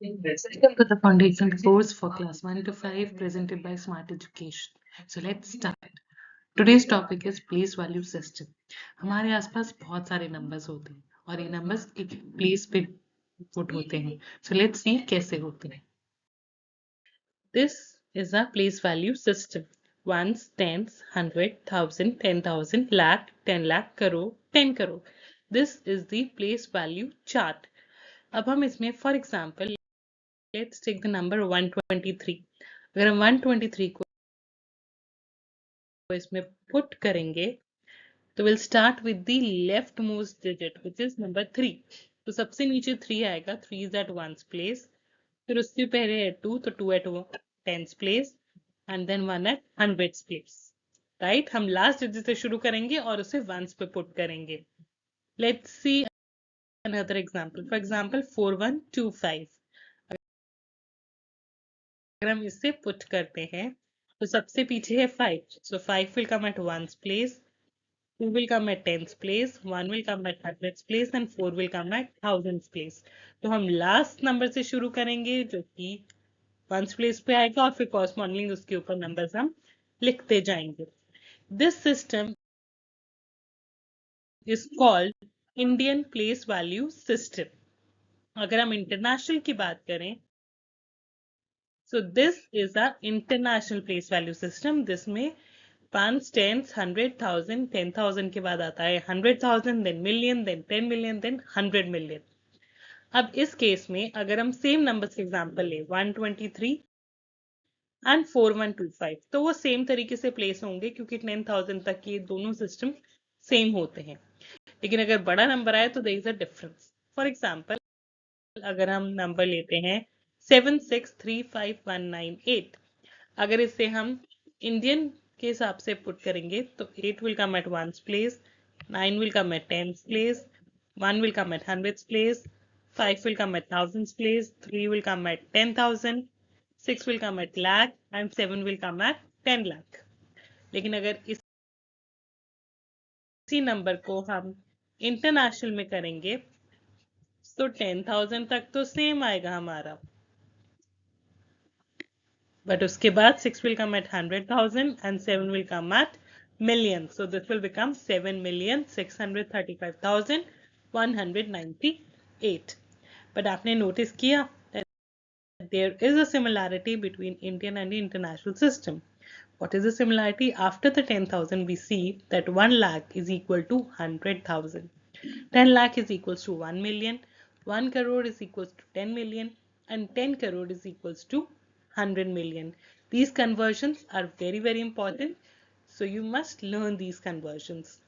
Welcome to the foundation course for class 1 to 5 presented by Smart Education. So let's start. Today's topic is place value system. हमारे आसपास बहुत सारे numbers होते हैं और ये नंबर्स एक प्लेस पे पुट होते हैं. So let's see कैसे होते हैं. This is a place value system. Ones, tens, 100, 1000, 10,000, lakh, 10 lakh, crore, 10 crore. This is the place value chart. अब हम इसमें for example let's take the number 123. अगर हम 123 को इसमें पुट करेंगे तो will start with the left most digit which is number 3. तो सबसे नीचे 3 आएगा. 3 इज एट वंस प्लेस. फिर उससे पहले है 2, तो 2 at tens place and then 1 at hundreds place. Right, हम लास्ट डिजिट से शुरू करेंगे और उसे वंस पे पुट करेंगे. Let's see another example. For example 4125. अगर हम इसे पुट करते हैं तो सबसे पीछे है 5. सो 5 will come at ones place, 2 will come at tens place, 1 will come at hundreds place and 4 will come at thousands place. तो हम लास्ट नंबर से शुरू करेंगे जो कि वंस प्लेस पे आएगा और फिर कॉरस्पॉन्डिंग उसके ऊपर नंबर्स हम लिखते जाएंगे. This system is called Indian place value system. अगर हम इंटरनेशनल की बात करें so this is a international place value system. जिसमें 5, 10, 100,000, 10,000 के बाद आता है 100,000, then million, then 10 million, then 100 million. अब इस केस में अगर हम सेम नंबर्स के एग्जांपल ले 123 एंड 4125 तो वो सेम तरीके से प्लेस होंगे क्योंकि 10,000 तक ये दोनों सिस्टम सेम होते हैं. लेकिन अगर बड़ा नंबर आए तो there is a difference. For example अगर हम नंबर लेते हैं 7635198. अगर इसे हम इंडियन के हिसाब से पुट करेंगे तो 8 will come at ones place, 9 will come at tens place, 1 will come at hundreds place, 5 will come at thousands place, 3 will come at 10,000, 6 will come at lakh and 7 will come at 10 lakh. लेकिन अगर इसी number को हम international में करेंगे तो 10,000 तक तो सेम आएगा हमारा. But उसके बाद 6 will come at 100,000 and 7 will come at million. So this will become 7,635,198. But आपने notice किया that there is a similarity between Indian and the international system. What is the similarity? After the 10,000 we see that 1 lakh is equal to 100,000. 10 lakh is equals to 1 million. 1 crore is equals to 10 million and 10 crore is equals to 100 million. These conversions are very, very important. So you must learn these conversions.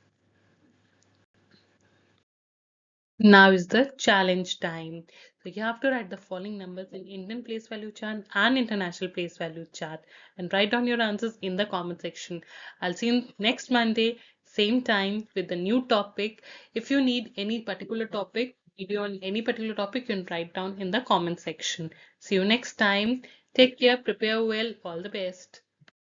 Now is the challenge time. So you have to write the following numbers in Indian place value chart and international place value chart and write down your answers in the comment section. I'll see you next Monday, same time with the new topic. If you need any particular topic, video on any particular topic, you can write down in the comment section. See you next time. Take care, prepare well, all the best.